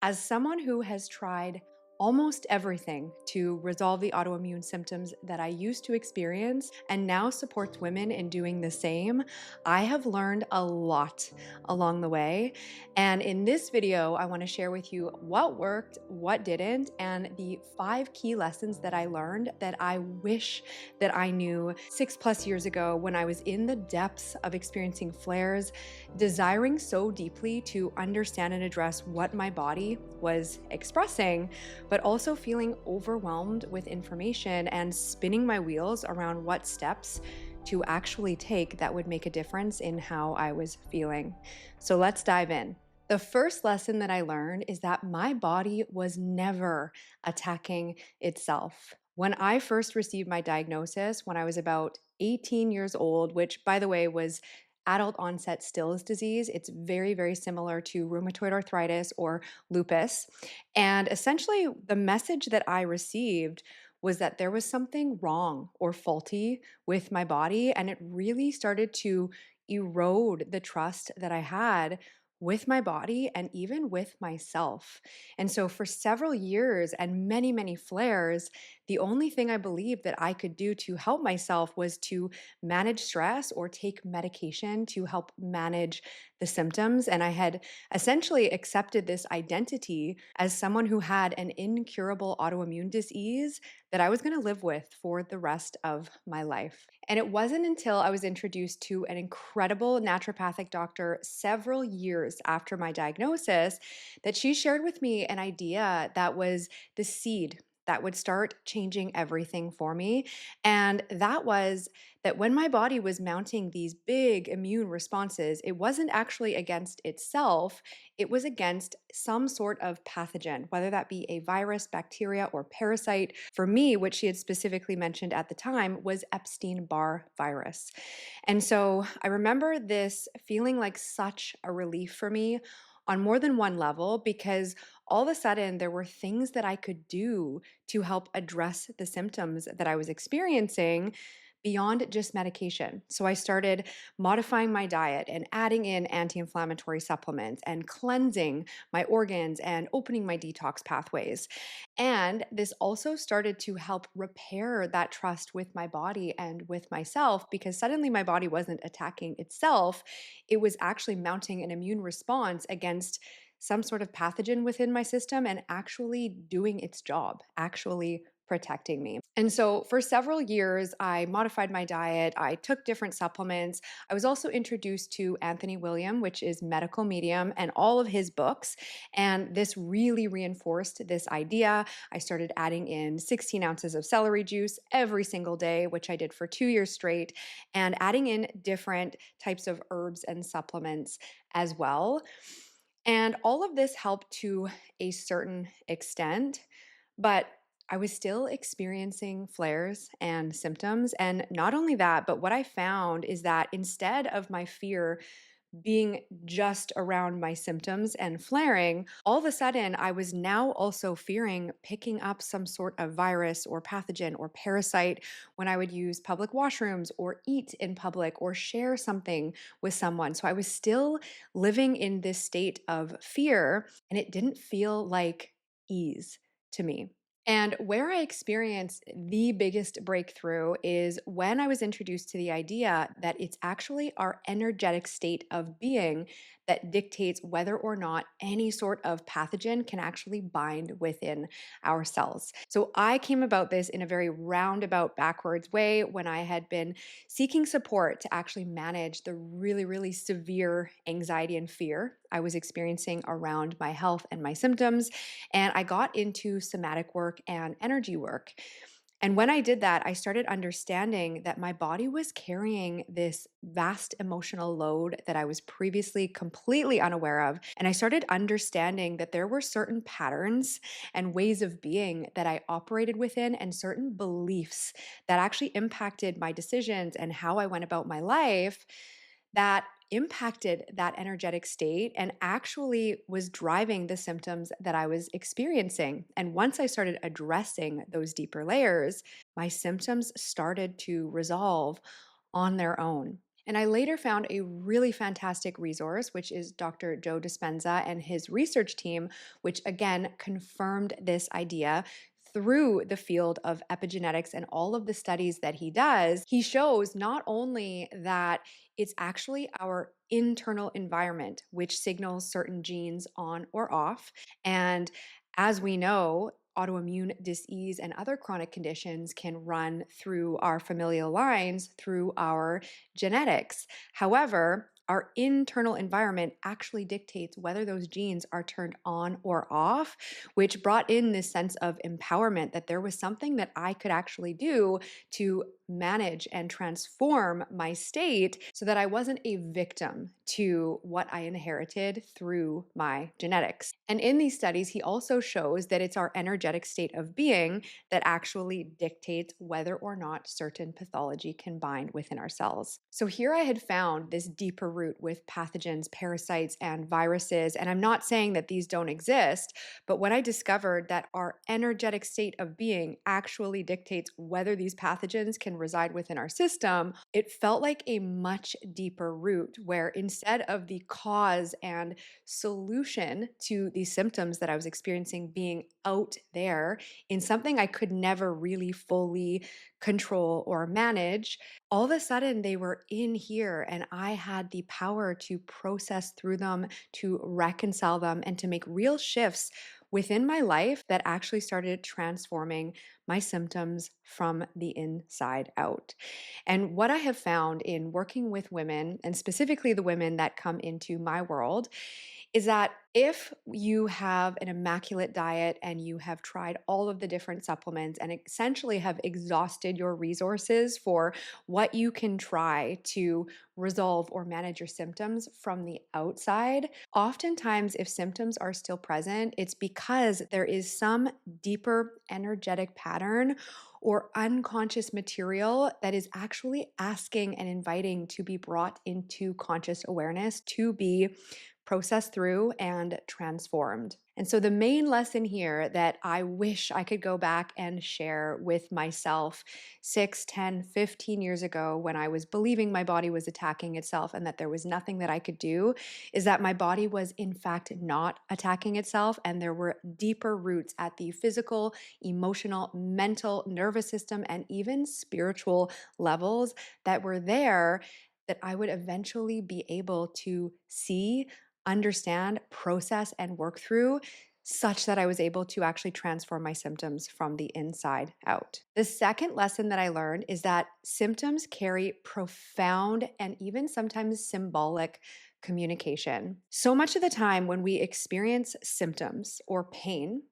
As someone who has tried almost everything to resolve the autoimmune symptoms that I used to experience and now supports women in doing the same, I have learned a lot along the way. And in this video, I want to share with you what worked, what didn't, and the 5 key lessons that I learned that I wish that I knew 6+ years ago when I was in the depths of experiencing flares, desiring so deeply to understand and address what my body was expressing, but also feeling overwhelmed with information and spinning my wheels around what steps to actually take that would make a difference in how I was feeling. So let's dive in. The first lesson that I learned is that my body was never attacking itself. When I first received my diagnosis, when I was about 18 years old, which by the way was adult onset Still's disease, it's very, very similar to rheumatoid arthritis or lupus. And essentially, the message that I received was that there was something wrong or faulty with my body. And it really started to erode the trust that I had with my body and even with myself. And so, for several years and many, many flares, the only thing I believed that I could do to help myself was to manage stress or take medication to help manage the symptoms. And I had essentially accepted this identity as someone who had an incurable autoimmune disease that I was going to live with for the rest of my life. And it wasn't until I was introduced to an incredible naturopathic doctor several years after my diagnosis that she shared with me an idea that was the seed that would start changing everything for me. And that was that when my body was mounting these big immune responses, it wasn't actually against itself, it was against some sort of pathogen, whether that be a virus, bacteria, or parasite. For me, which she had specifically mentioned at the time, was Epstein-Barr virus. And so I remember this feeling like such a relief for me on more than one level because all of a sudden there were things that I could do to help address the symptoms that I was experiencing beyond just medication. So I started modifying my diet and adding in anti-inflammatory supplements and cleansing my organs and opening my detox pathways. And this also started to help repair that trust with my body and with myself because suddenly my body wasn't attacking itself. It was actually mounting an immune response against some sort of pathogen within my system and actually doing its job, actually protecting me. And so for several years, I modified my diet. I took different supplements. I was also introduced to Anthony William, which is medical medium, and all of his books. And this really reinforced this idea. I started adding in 16 ounces of celery juice every single day, which I did for 2 years straight, and adding in different types of herbs and supplements as well. And all of this helped to a certain extent, but I was still experiencing flares and symptoms. And not only that, but what I found is that instead of my fear being just around my symptoms and flaring, all of a sudden I was now also fearing picking up some sort of virus or pathogen or parasite when I would use public washrooms or eat in public or share something with someone. So I was still living in this state of fear, and it didn't feel like ease to me. And where I experienced the biggest breakthrough is when I was introduced to the idea that it's actually our energetic state of being that dictates whether or not any sort of pathogen can actually bind within our cells. So I came about this in a very roundabout, backwards way when I had been seeking support to actually manage the really, really severe anxiety and fear I was experiencing around my health and my symptoms. And I got into somatic work and energy work. And when I did that, I started understanding that my body was carrying this vast emotional load that I was previously completely unaware of. And I started understanding that there were certain patterns and ways of being that I operated within, and certain beliefs that actually impacted my decisions and how I went about my life that impacted that energetic state and actually was driving the symptoms that I was experiencing. And once I started addressing those deeper layers, my symptoms started to resolve on their own. And I later found a really fantastic resource, which is Dr. Joe Dispenza and his research team, which again confirmed this idea through the field of epigenetics and all of the studies that he does. He shows not only that it's actually our internal environment which signals certain genes on or off. And as we know, autoimmune disease and other chronic conditions can run through our familial lines, through our genetics. However, our internal environment actually dictates whether those genes are turned on or off, which brought in this sense of empowerment that there was something that I could actually do to manage and transform my state so that I wasn't a victim to what I inherited through my genetics. And in these studies, he also shows that it's our energetic state of being that actually dictates whether or not certain pathology can bind within our cells. So here I had found this deeper root with pathogens, parasites, and viruses. And I'm not saying that these don't exist, but when I discovered that our energetic state of being actually dictates whether these pathogens can reside within our system, it felt like a much deeper root where instead of the cause and solution to these symptoms that I was experiencing being out there in something I could never really fully control or manage, all of a sudden they were in here and I had the power to process through them, to reconcile them, and to make real shifts within my life that actually started transforming my symptoms from the inside out. And what I have found in working with women, and specifically the women that come into my world, is that if you have an immaculate diet and you have tried all of the different supplements and essentially have exhausted your resources for what you can try to resolve or manage your symptoms from the outside, oftentimes if symptoms are still present, it's because there is some deeper energetic pattern or unconscious material that is actually asking and inviting to be brought into conscious awareness, to be processed through and transformed. And so, the main lesson here that I wish I could go back and share with myself 6, 10, 15 years ago when I was believing my body was attacking itself and that there was nothing that I could do is that my body was, in fact, not attacking itself. And there were deeper roots at the physical, emotional, mental, nervous system, and even spiritual levels that were there that I would eventually be able to see, understand, process, and work through such that I was able to actually transform my symptoms from the inside out. The second lesson that I learned is that symptoms carry profound and even sometimes symbolic communication. So much of the time when we experience symptoms or pain,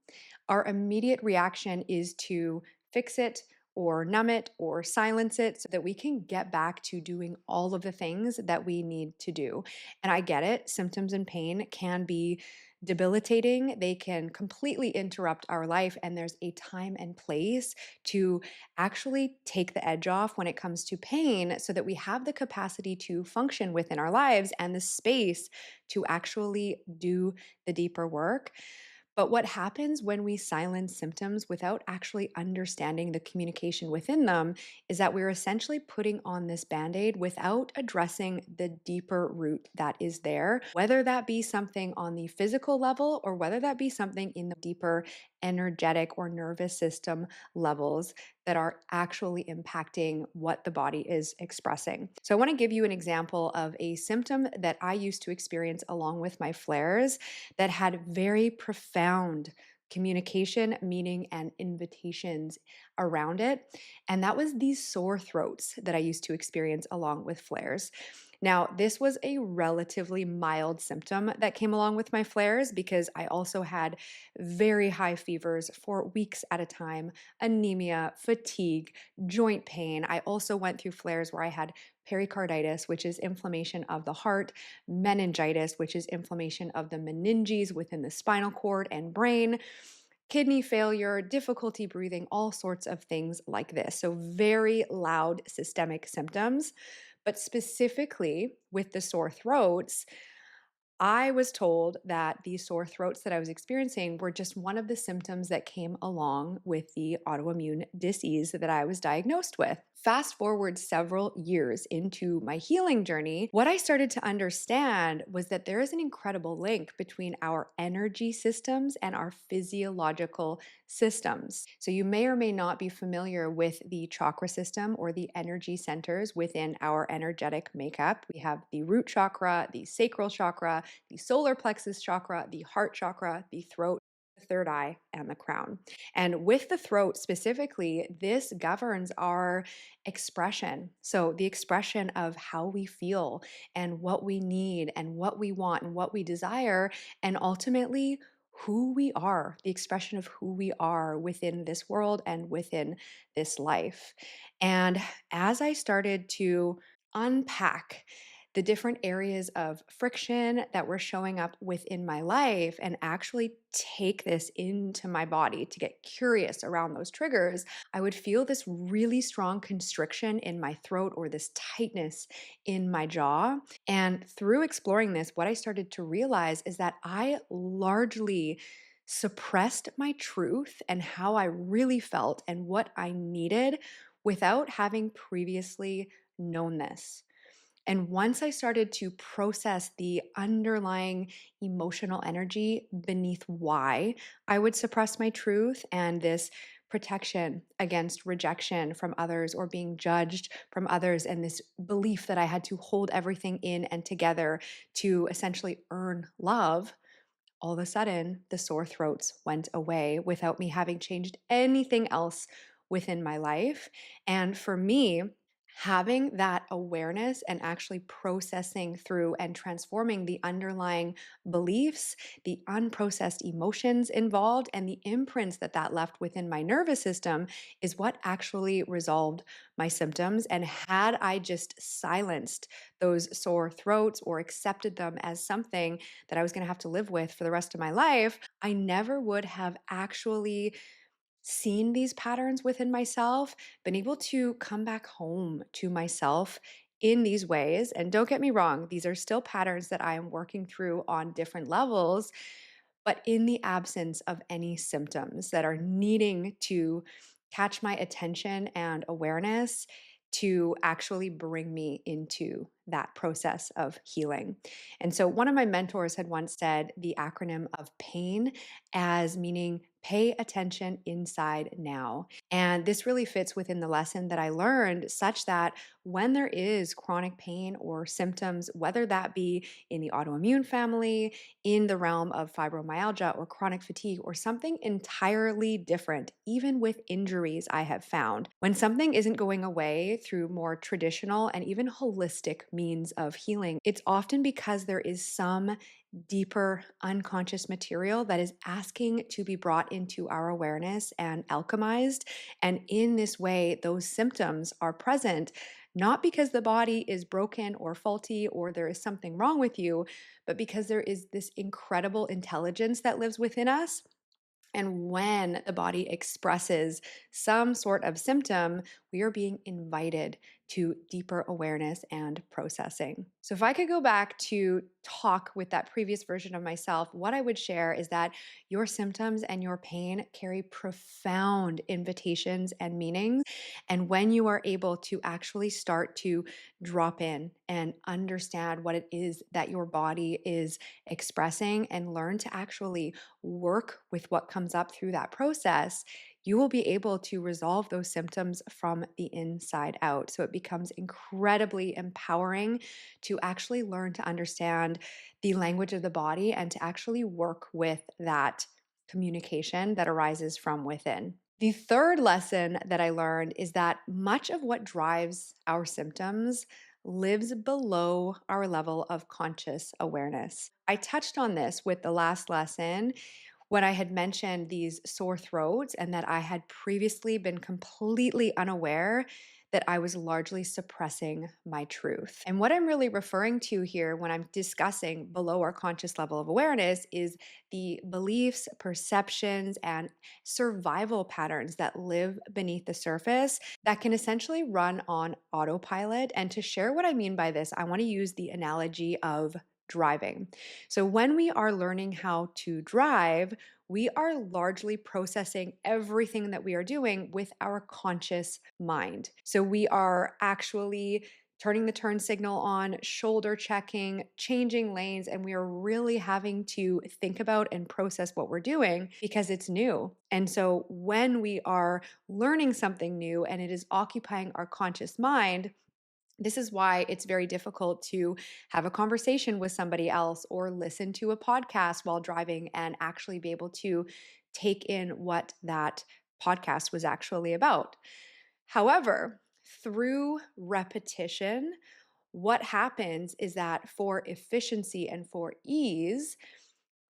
our immediate reaction is to fix it or numb it or silence it so that we can get back to doing all of the things that we need to do. And I get it, symptoms and pain can be debilitating. They can completely interrupt our life. And there's a time and place to actually take the edge off when it comes to pain so that we have the capacity to function within our lives and the space to actually do the deeper work. But what happens when we silence symptoms without actually understanding the communication within them is that we're essentially putting on this band aid without addressing the deeper root that is there, whether that be something on the physical level or whether that be something in the deeper energetic or nervous system levels that are actually impacting what the body is expressing. So, I want to give you an example of a symptom that I used to experience along with my flares that had very profound communication, meaning, and invitations around it. And that was these sore throats that I used to experience along with flares. Now, this was a relatively mild symptom that came along with my flares because I also had very high fevers for weeks at a time, anemia, fatigue, joint pain. I also went through flares where I had pericarditis, which is inflammation of the heart, meningitis, which is inflammation of the meninges within the spinal cord and brain, kidney failure, difficulty breathing, all sorts of things like this. So, very loud systemic symptoms. But specifically with the sore throats, I was told that the sore throats that I was experiencing were just one of the symptoms that came along with the autoimmune disease that I was diagnosed with. Fast forward several years into my healing journey, what I started to understand was that there is an incredible link between our energy systems and our physiological systems. So, you may or may not be familiar with the chakra system or the energy centers within our energetic makeup. We have the root chakra, the sacral chakra, the solar plexus chakra, the heart chakra, the throat, the third eye, and the crown. And with the throat specifically, this governs our expression. So, the expression of how we feel and what we need and what we want and what we desire, and ultimately who we are, the expression of who we are within this world and within this life. And as I started to unpack the different areas of friction that were showing up within my life and actually take this into my body to get curious around those triggers, I would feel this really strong constriction in my throat or this tightness in my jaw. And through exploring this, what I started to realize is that I largely suppressed my truth and how I really felt and what I needed without having previously known this. And once I started to process the underlying emotional energy beneath why I would suppress my truth and this protection against rejection from others or being judged from others, and this belief that I had to hold everything in and together to essentially earn love, all of a sudden the sore throats went away without me having changed anything else within my life. And for me, having that awareness and actually processing through and transforming the underlying beliefs, the unprocessed emotions involved, and the imprints that that left within my nervous system is what actually resolved my symptoms. And had I just silenced those sore throats or accepted them as something that I was going to have to live with for the rest of my life, I never would have actually seen these patterns within myself, been able to come back home to myself in these ways. And don't get me wrong, these are still patterns that I am working through on different levels, but in the absence of any symptoms that are needing to catch my attention and awareness to actually bring me into that process of healing. And so, one of my mentors had once said the acronym of PAIN as meaning pay attention inside now. And this really fits within the lesson that I learned, such that when there is chronic pain or symptoms, whether that be in the autoimmune family, in the realm of fibromyalgia or chronic fatigue, or something entirely different, even with injuries, I have found. When something isn't going away through more traditional and even holistic means of healing, it's often because there is some deeper unconscious material that is asking to be brought into our awareness and alchemized. And in this way, those symptoms are present. Not because the body is broken or faulty or there is something wrong with you, but because there is this incredible intelligence that lives within us. And when the body expresses some sort of symptom, we are being invited to deeper awareness and processing. So, if I could go back to talk with that previous version of myself, what I would share is that your symptoms and your pain carry profound invitations and meanings. And when you are able to actually start to drop in and understand what it is that your body is expressing and learn to actually work with what comes up through that process, you will be able to resolve those symptoms from the inside out. So it becomes incredibly empowering to actually learn to understand the language of the body and to actually work with that communication that arises from within. The third lesson that I learned is that much of what drives our symptoms lives below our level of conscious awareness. I touched on this with the last lesson when I had mentioned these sore throats and that I had previously been completely unaware that I was largely suppressing my truth. And what I'm really referring to here when I'm discussing below our conscious level of awareness is the beliefs, perceptions, and survival patterns that live beneath the surface that can essentially run on autopilot. And to share what I mean by this, I want to use the analogy of driving. So, when we are learning how to drive, we are largely processing everything that we are doing with our conscious mind. So we are actually turning the turn signal on, shoulder checking, changing lanes, and we are really having to think about and process what we're doing because it's new. And so when we are learning something new and it is occupying our conscious mind, this is why it's very difficult to have a conversation with somebody else or listen to a podcast while driving and actually be able to take in what that podcast was actually about. However, through repetition, what happens is that for efficiency and for ease,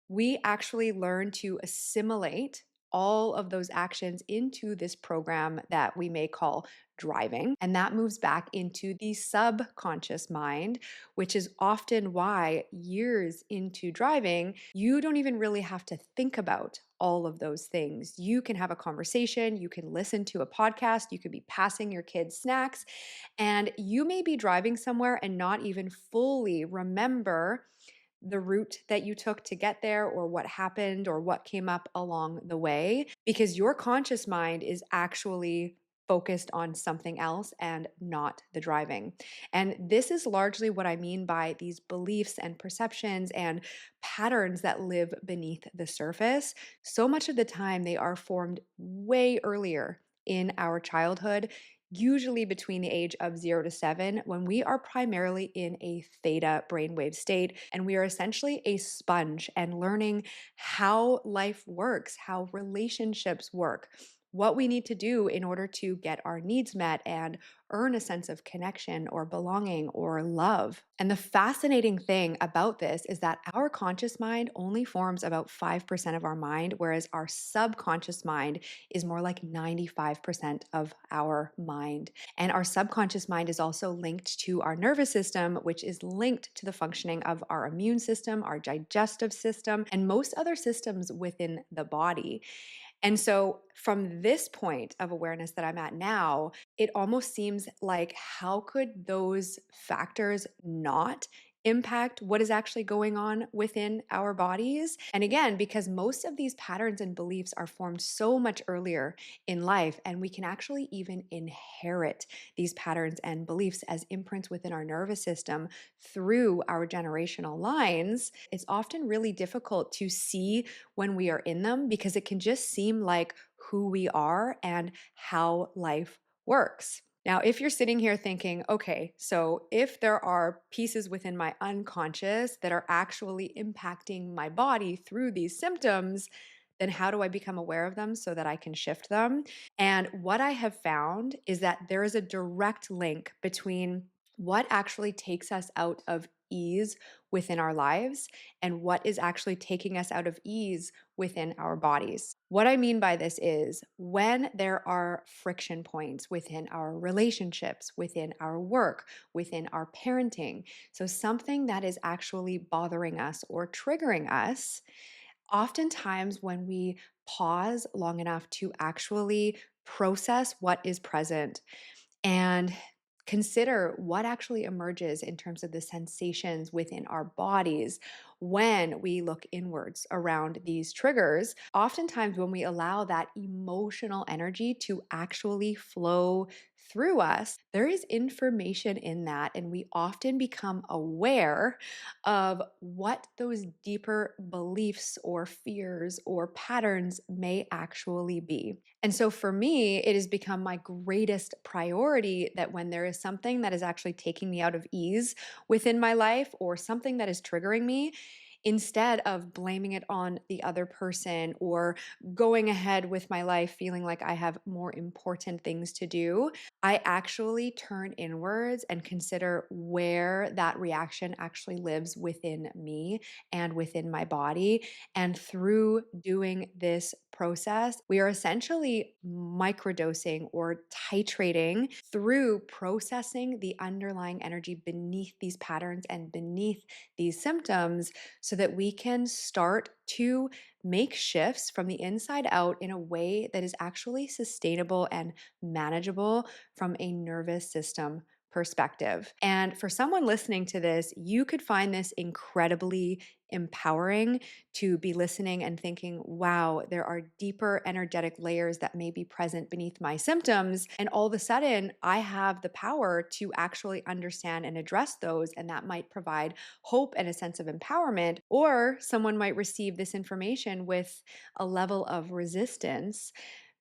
we actually learn to assimilate all of those actions into this program that we may call driving. And that moves back into the subconscious mind, which is often why years into driving, you don't even really have to think about all of those things. You can have a conversation, you can listen to a podcast, you could be passing your kids snacks, and you may be driving somewhere and not even fully remember the route that you took to get there or what happened or what came up along the way because your conscious mind is actually focused on something else and not the driving. And this is largely what I mean by these beliefs and perceptions and patterns that live beneath the surface. So much of the time, they are formed way earlier in our childhood, usually between the age of 0 to 7, when we are primarily in a theta brainwave state. And we are essentially a sponge and learning how life works, how relationships work, what we need to do in order to get our needs met and earn a sense of connection or belonging or love. And the fascinating thing about this is that our conscious mind only forms about 5% of our mind, whereas our subconscious mind is more like 95% of our mind. And our subconscious mind is also linked to our nervous system, which is linked to the functioning of our immune system, our digestive system, and most other systems within the body. And so, from this point of awareness that I'm at now, it almost seems like how could those factors not impact what is actually going on within our bodies? And again, because most of these patterns and beliefs are formed so much earlier in life, and we can actually even inherit these patterns and beliefs as imprints within our nervous system through our generational lines, it's often really difficult to see when we are in them because it can just seem like who we are and how life works. Now, if you're sitting here thinking, okay, so if there are pieces within my unconscious that are actually impacting my body through these symptoms, then how do I become aware of them so that I can shift them? And what I have found is that there is a direct link between what actually takes us out of ease within our lives and what is actually taking us out of ease within our bodies. What I mean by this is when there are friction points within our relationships, within our work, within our parenting, so something that is actually bothering us or triggering us, oftentimes when we pause long enough to actually process what is present and consider what actually emerges in terms of the sensations within our bodies when we look inwards around these triggers. Oftentimes, when we allow that emotional energy to actually flow through us, there is information in that, and we often become aware of what those deeper beliefs or fears or patterns may actually be. And so for me, it has become my greatest priority that when there is something that is actually taking me out of ease within my life or something that is triggering me, instead of blaming it on the other person or going ahead with my life feeling like I have more important things to do, I actually turn inwards and consider where that reaction actually lives within me and within my body. And through doing this process, we are essentially microdosing or titrating through processing the underlying energy beneath these patterns and beneath these symptoms so that we can start to make shifts from the inside out in a way that is actually sustainable and manageable from a nervous system perspective. And for someone listening to this, you could find this incredibly empowering to be listening and thinking, wow, there are deeper energetic layers that may be present beneath my symptoms. And all of a sudden, I have the power to actually understand and address those. And that might provide hope and a sense of empowerment. Or someone might receive this information with a level of resistance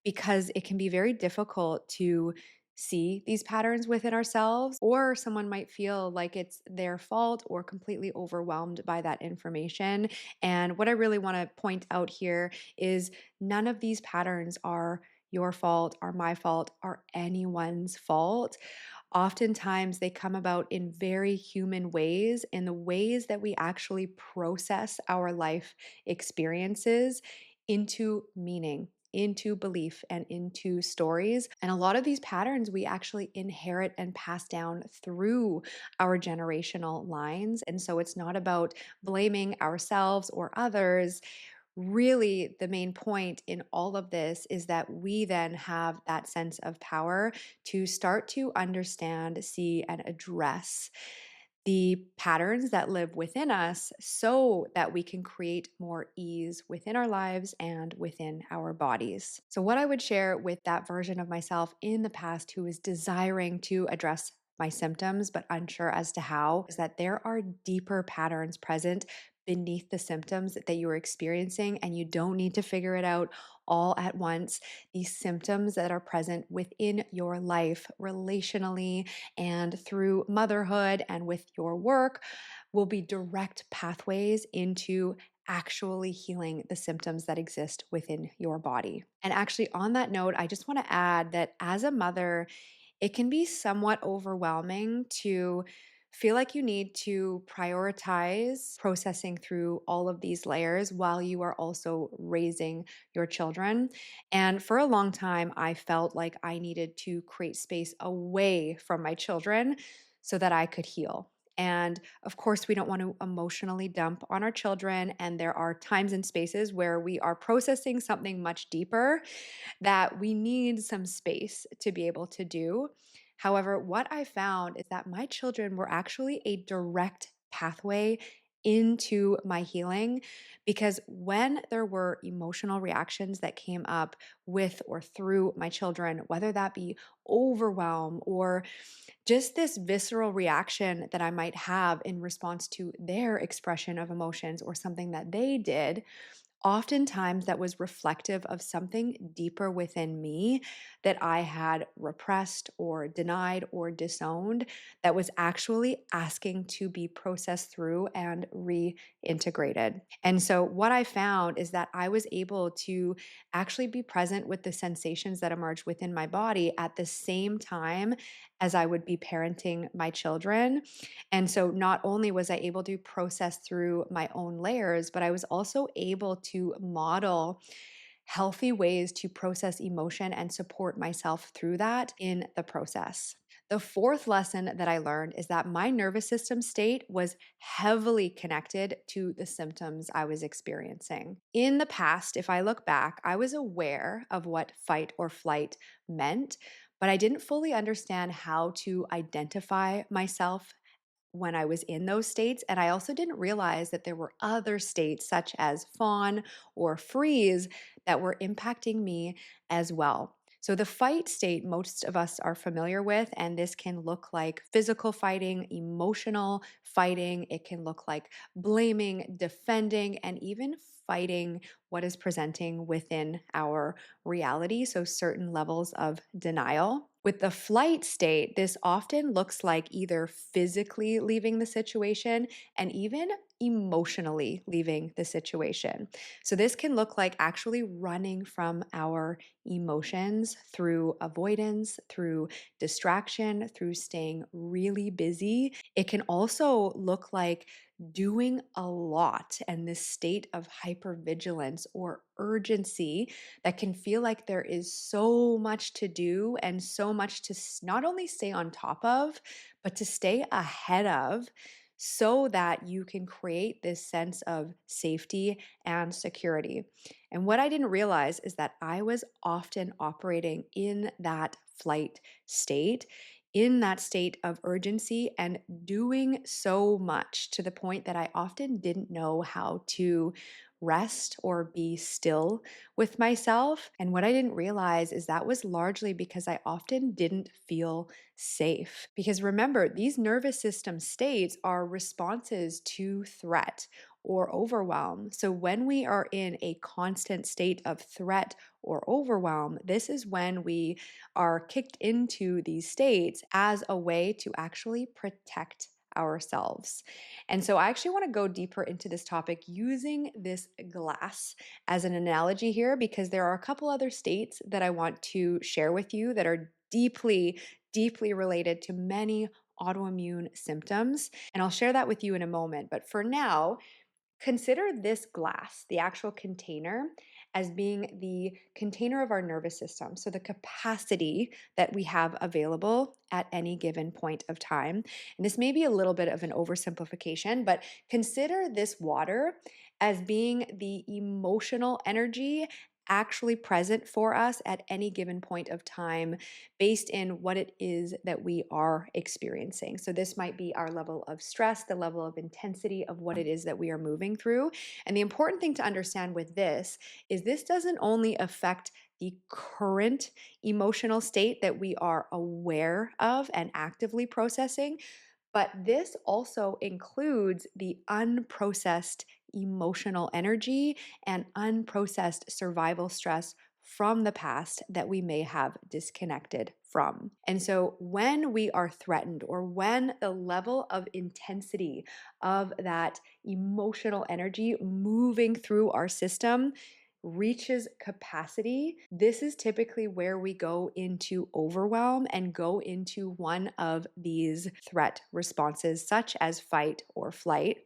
because it can be very difficult to see these patterns within ourselves, or someone might feel like it's their fault or completely overwhelmed by that information. And what I really want to point out here is none of these patterns are your fault, are my fault, are anyone's fault. Oftentimes, they come about in very human ways, in the ways that we actually process our life experiences into meaning, into belief, and into stories. And a lot of these patterns we actually inherit and pass down through our generational lines. And so it's not about blaming ourselves or others. Really, the main point in all of this is that we then have that sense of power to start to understand, see, and address the patterns that live within us so that we can create more ease within our lives and within our bodies. So, what I would share with that version of myself in the past who is desiring to address my symptoms but unsure as to how is that there are deeper patterns present beneath the symptoms that you are experiencing, and you don't need to figure it out all at once. These symptoms that are present within your life, relationally, and through motherhood and with your work will be direct pathways into actually healing the symptoms that exist within your body. And actually, on that note, I just want to add that as a mother, it can be somewhat overwhelming to feel like you need to prioritize processing through all of these layers while you are also raising your children. And for a long time, I felt like I needed to create space away from my children so that I could heal. And of course, we don't want to emotionally dump on our children. And there are times and spaces where we are processing something much deeper that we need some space to be able to do. However, what I found is that my children were actually a direct pathway into my healing, because when there were emotional reactions that came up with or through my children, whether that be overwhelm or just this visceral reaction that I might have in response to their expression of emotions or something that they did, oftentimes that was reflective of something deeper within me that I had repressed or denied or disowned that was actually asking to be processed through and reintegrated. And so, what I found is that I was able to actually be present with the sensations that emerged within my body at the same time as I would be parenting my children. And so not only was I able to process through my own layers, but I was also able to model healthy ways to process emotion and support myself through that in the process. The fourth lesson that I learned is that my nervous system state was heavily connected to the symptoms I was experiencing. In the past, if I look back, I was aware of what fight or flight meant, but I didn't fully understand how to identify myself when I was in those states. And I also didn't realize that there were other states, such as fawn or freeze, that were impacting me as well. So, the fight state, most of us are familiar with, and this can look like physical fighting, emotional fighting. It can look like blaming, defending, and even fighting what is presenting within our reality. So, certain levels of denial. With the flight state, this often looks like either physically leaving the situation and even emotionally leaving the situation. So, this can look like actually running from our emotions through avoidance, through distraction, through staying really busy. It can also look like doing a lot and this state of hypervigilance or urgency that can feel like there is so much to do and so much to not only stay on top of, but to stay ahead of, so that you can create this sense of safety and security. And what I didn't realize is that I was often operating in that flight state, in that state of urgency and doing so much to the point that I often didn't know how to rest or be still with myself. And what I didn't realize is that was largely because I often didn't feel safe. Because remember, these nervous system states are responses to threat or overwhelm. So when we are in a constant state of threat or overwhelm, this is when we are kicked into these states as a way to actually protect ourselves. And so I actually want to go deeper into this topic using this glass as an analogy here, because there are a couple other states that I want to share with you that are deeply related to many autoimmune symptoms. And I'll share that with you in a moment. But for now, consider this glass, the actual container, as being the container of our nervous system. So, the capacity that we have available at any given point of time. And this may be a little bit of an oversimplification, but consider this water as being the emotional energy actually present for us at any given point of time based in what it is that we are experiencing. So, this might be our level of stress, the level of intensity of what it is that we are moving through. And the important thing to understand with this is this doesn't only affect the current emotional state that we are aware of and actively processing, but this also includes the unprocessed emotional energy and unprocessed survival stress from the past that we may have disconnected from. And so when we are threatened, or when the level of intensity of that emotional energy moving through our system reaches capacity, this is typically where we go into overwhelm and go into one of these threat responses, such as fight or flight.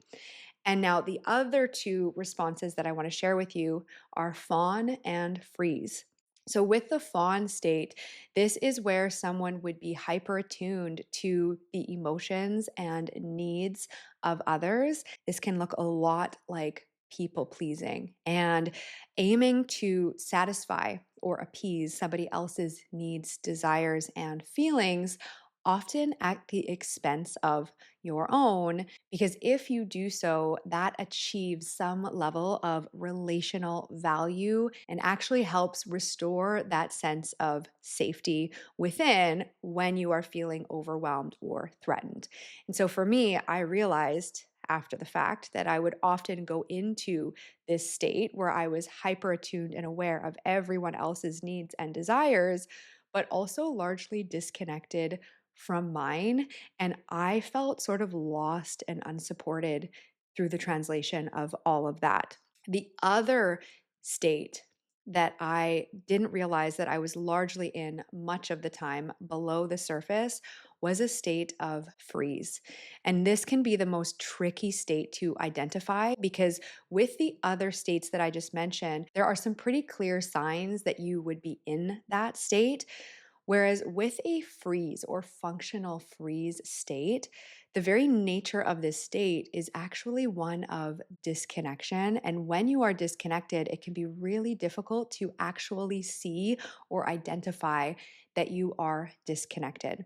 And now, the other two responses that I want to share with you are fawn and freeze. So, with the fawn state, this is where someone would be hyper attuned to the emotions and needs of others. This can look a lot like people pleasing and aiming to satisfy or appease somebody else's needs, desires, and feelings, often at the expense of your own, because if you do so, that achieves some level of relational value and actually helps restore that sense of safety within when you are feeling overwhelmed or threatened. And so for me, I realized after the fact that I would often go into this state where I was hyper attuned and aware of everyone else's needs and desires, but also largely disconnected from mine. And I felt sort of lost and unsupported through the translation of all of that. The other state that I didn't realize that I was largely in much of the time below the surface was a state of freeze. And this can be the most tricky state to identify, because with the other states that I just mentioned, there are some pretty clear signs that you would be in that state. Whereas with a freeze or functional freeze state, the very nature of this state is actually one of disconnection. And when you are disconnected, it can be really difficult to actually see or identify that you are disconnected.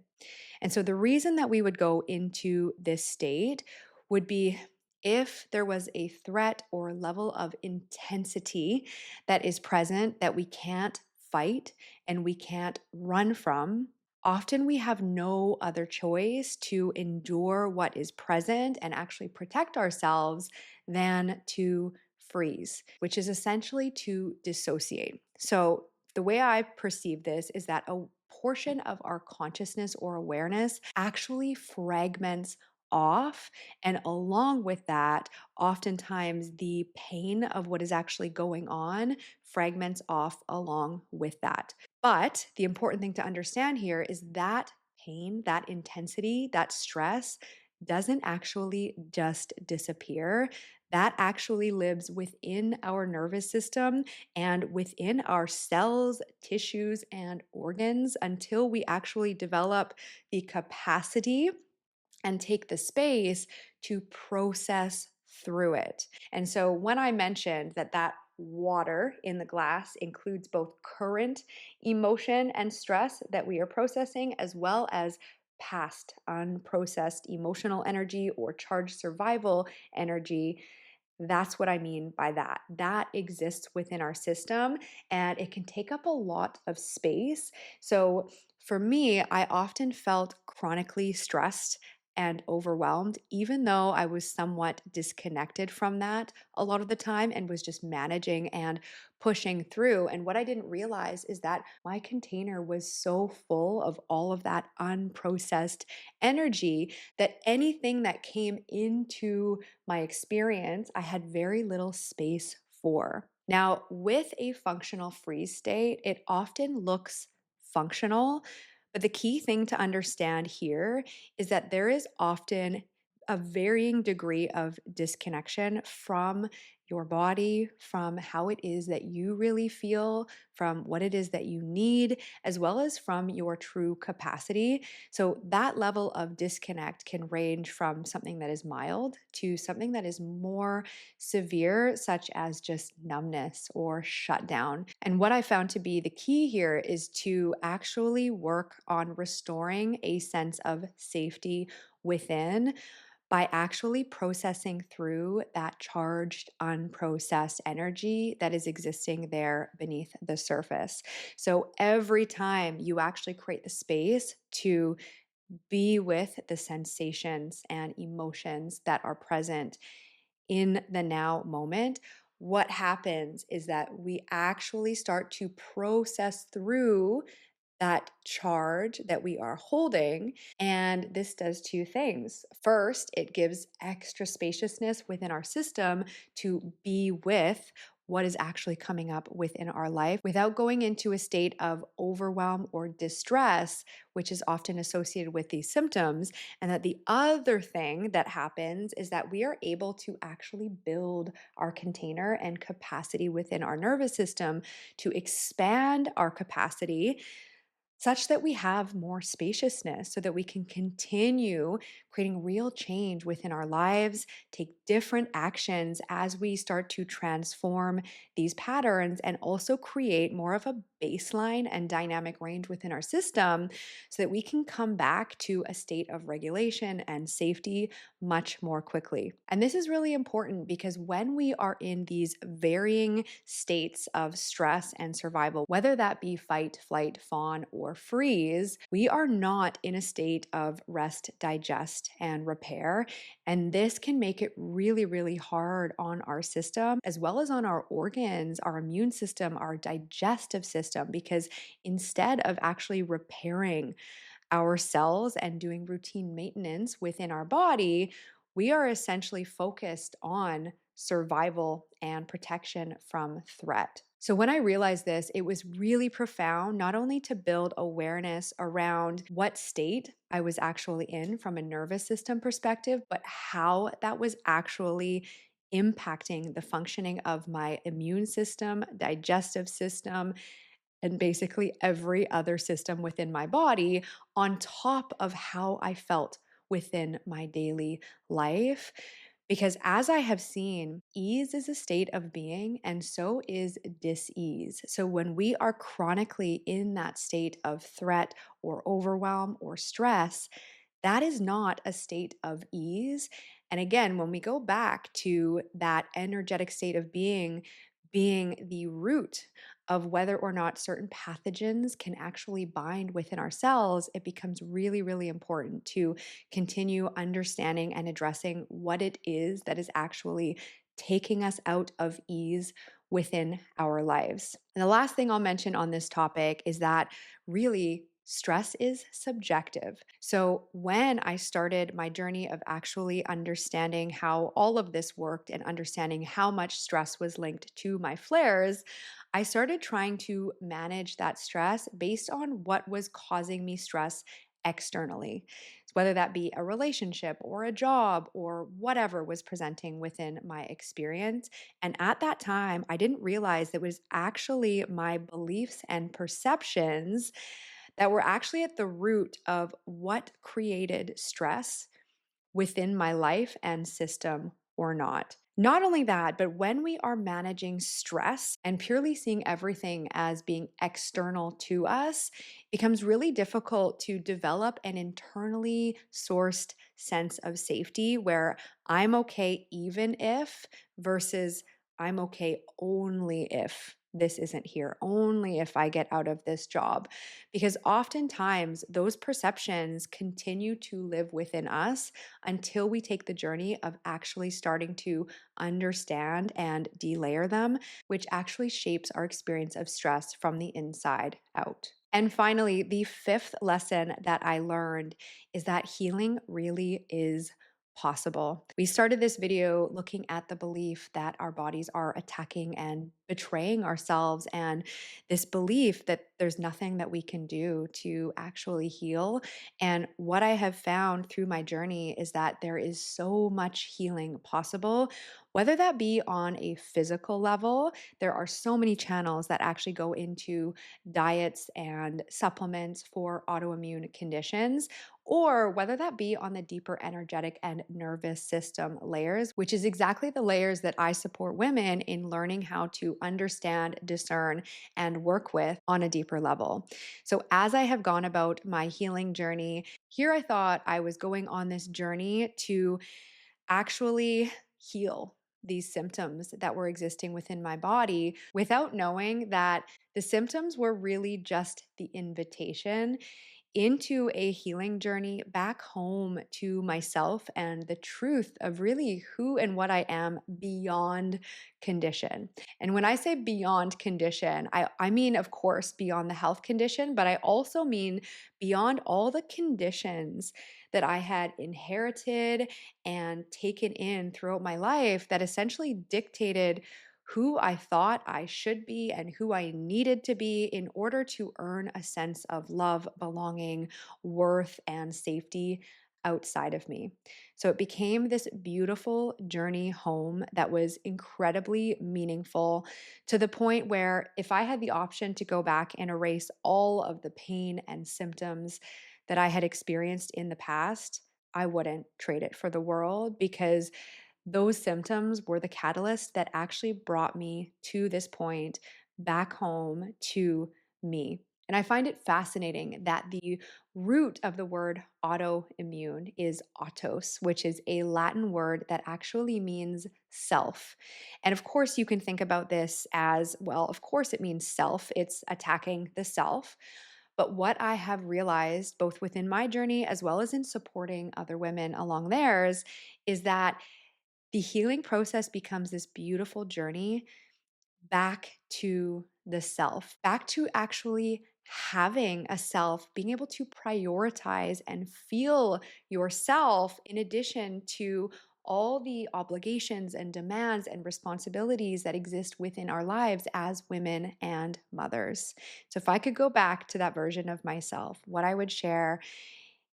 And so the reason that we would go into this state would be if there was a threat or level of intensity that is present that we can't fight and we can't run from. Often we have no other choice to endure what is present and actually protect ourselves than to freeze, which is essentially to dissociate. So, the way I perceive this is that a portion of our consciousness or awareness actually fragments off. And along with that, oftentimes the pain of what is actually going on fragments off along with that. But the important thing to understand here is that pain, that intensity, that stress doesn't actually just disappear. That actually lives within our nervous system and within our cells, tissues, and organs until we actually develop the capacity and take the space to process through it. And so when I mentioned that water in the glass includes both current emotion and stress that we are processing, as well as past unprocessed emotional energy or charged survival energy. That's what I mean by that. That exists within our system and it can take up a lot of space. So, for me, I often felt chronically stressed and overwhelmed, even though I was somewhat disconnected from that a lot of the time and was just managing and pushing through. And what I didn't realize is that my container was so full of all of that unprocessed energy that anything that came into my experience, I had very little space for. Now, with a functional freeze state, it often looks functional, but the key thing to understand here is that there is often a varying degree of disconnection from your body, from how it is that you really feel, from what it is that you need, as well as from your true capacity. So, that level of disconnect can range from something that is mild to something that is more severe, such as just numbness or shutdown. And what I found to be the key here is to actually work on restoring a sense of safety within by actually processing through that charged, unprocessed energy that is existing there beneath the surface. So every time you actually create the space to be with the sensations and emotions that are present in the now moment, what happens is that we actually start to process through that charge that we are holding. And this does two things. First, it gives extra spaciousness within our system to be with what is actually coming up within our life without going into a state of overwhelm or distress, which is often associated with these symptoms. And that the other thing that happens is that we are able to actually build our container and capacity within our nervous system to expand our capacity such that we have more spaciousness so that we can continue creating real change within our lives, take different actions as we start to transform these patterns, and also create more of a baseline and dynamic range within our system so that we can come back to a state of regulation and safety much more quickly. And this is really important because when we are in these varying states of stress and survival, whether that be fight, flight, fawn, or freeze, we are not in a state of rest, digest, and repair. And this can make it really, really hard on our system, as well as on our organs, our immune system, our digestive system, because instead of actually repairing our cells and doing routine maintenance within our body, we are essentially focused on survival and protection from threat. So, when I realized this, it was really profound, not only to build awareness around what state I was actually in from a nervous system perspective, but how that was actually impacting the functioning of my immune system, digestive system, and basically every other system within my body on top of how I felt within my daily life. Because as I have seen, ease is a state of being, and so is dis-ease. So when we are chronically in that state of threat or overwhelm or stress, that is not a state of ease. And again, when we go back to that energetic state of being the root of whether or not certain pathogens can actually bind within our cells, it becomes really, really important to continue understanding and addressing what it is that is actually taking us out of ease within our lives. And the last thing I'll mention on this topic is that really stress is subjective. So, when I started my journey of actually understanding how all of this worked and understanding how much stress was linked to my flares, I started trying to manage that stress based on what was causing me stress externally. So whether that be a relationship or a job or whatever was presenting within my experience. And at that time, I didn't realize that it was actually my beliefs and perceptions that were actually at the root of what created stress within my life and system or not. Not only that, but when we are managing stress and purely seeing everything as being external to us, it becomes really difficult to develop an internally sourced sense of safety where I'm okay even if versus I'm okay only if this isn't here, only if I get out of this job. Because oftentimes those perceptions continue to live within us until we take the journey of actually starting to understand and delayer them, which actually shapes our experience of stress from the inside out. And finally, the fifth lesson that I learned is that healing really is possible. We started this video looking at the belief that our bodies are attacking and betraying ourselves, and this belief that there's nothing that we can do to actually heal. And what I have found through my journey is that there is so much healing possible, whether that be on a physical level. There are so many channels that actually go into diets and supplements for autoimmune conditions, or whether that be on the deeper energetic and nervous system layers, which is exactly the layers that I support women in learning how to understand, discern, and work with on a deeper level. So, as I have gone about my healing journey, here I thought I was going on this journey to actually heal these symptoms that were existing within my body without knowing that the symptoms were really just the invitation into a healing journey back home to myself and the truth of really who and what I am beyond condition. And when I say beyond condition, I mean, of course, beyond the health condition, but I also mean beyond all the conditions that I had inherited and taken in throughout my life that essentially dictated who I thought I should be and who I needed to be in order to earn a sense of love, belonging, worth, and safety outside of me. So it became this beautiful journey home that was incredibly meaningful, to the point where if I had the option to go back and erase all of the pain and symptoms that I had experienced in the past, I wouldn't trade it for the world, because those symptoms were the catalyst that actually brought me to this point back home to me. And I find it fascinating that the root of the word autoimmune is autos, which is a Latin word that actually means self. And of course, you can think about this as well, of course, it means self, it's attacking the self. But what I have realized, both within my journey as well as in supporting other women along theirs, is that the healing process becomes this beautiful journey back to the self, back to actually having a self, being able to prioritize and feel yourself in addition to all the obligations and demands and responsibilities that exist within our lives as women and mothers. So, if I could go back to that version of myself, what I would share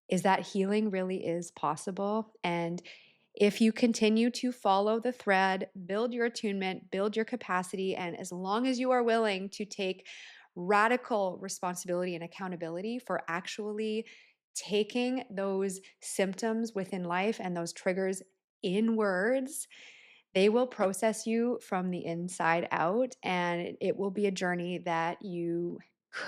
is that healing really is possible. And if you continue to follow the thread, build your attunement, build your capacity, and as long as you are willing to take radical responsibility and accountability for actually taking those symptoms within life and those triggers inwards, they will process you from the inside out, and it will be a journey that you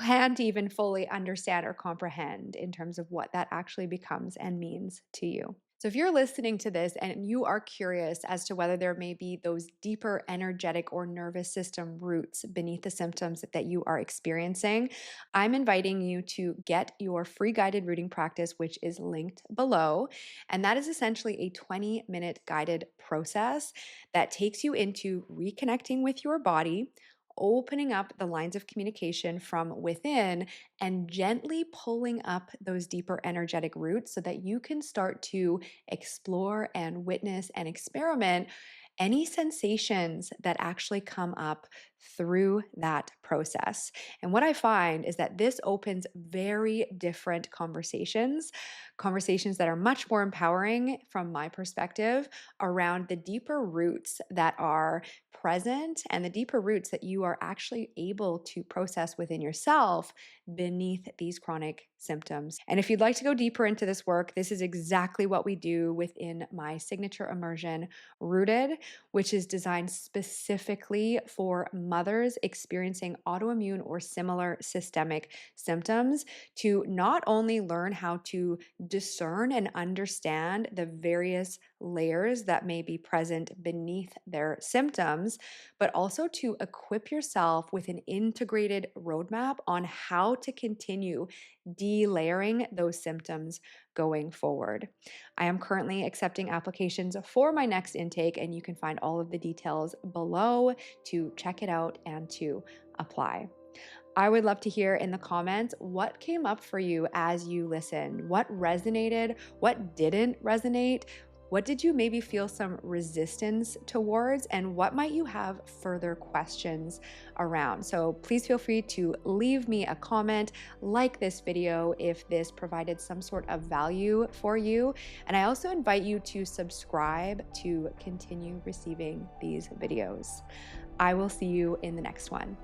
can't even fully understand or comprehend in terms of what that actually becomes and means to you. So, if you're listening to this and you are curious as to whether there may be those deeper energetic or nervous system roots beneath the symptoms that you are experiencing, I'm inviting you to get your free guided rooting practice, which is linked below. And that is essentially a 20-minute guided process that takes you into reconnecting with your body, opening up the lines of communication from within, and gently pulling up those deeper energetic roots so that you can start to explore and witness and experiment any sensations that actually come up through that process. And what I find is that this opens very different conversations that are much more empowering from my perspective around the deeper roots that are present and the deeper roots that you are actually able to process within yourself beneath these chronic symptoms. And if you'd like to go deeper into this work, this is exactly what we do within my signature immersion, Rooted, which is designed specifically for mothers experiencing autoimmune or similar systemic symptoms to not only learn how to discern and understand the various layers that may be present beneath their symptoms, but also to equip yourself with an integrated roadmap on how to continue delayering those symptoms going forward. I am currently accepting applications for my next intake, and you can find all of the details below to check it out and to apply. I would love to hear in the comments what came up for you as you listened. What resonated? What didn't resonate? What did you maybe feel some resistance towards? And what might you have further questions around? So please feel free to leave me a comment, like this video if this provided some sort of value for you. And I also invite you to subscribe to continue receiving these videos. I will see you in the next one.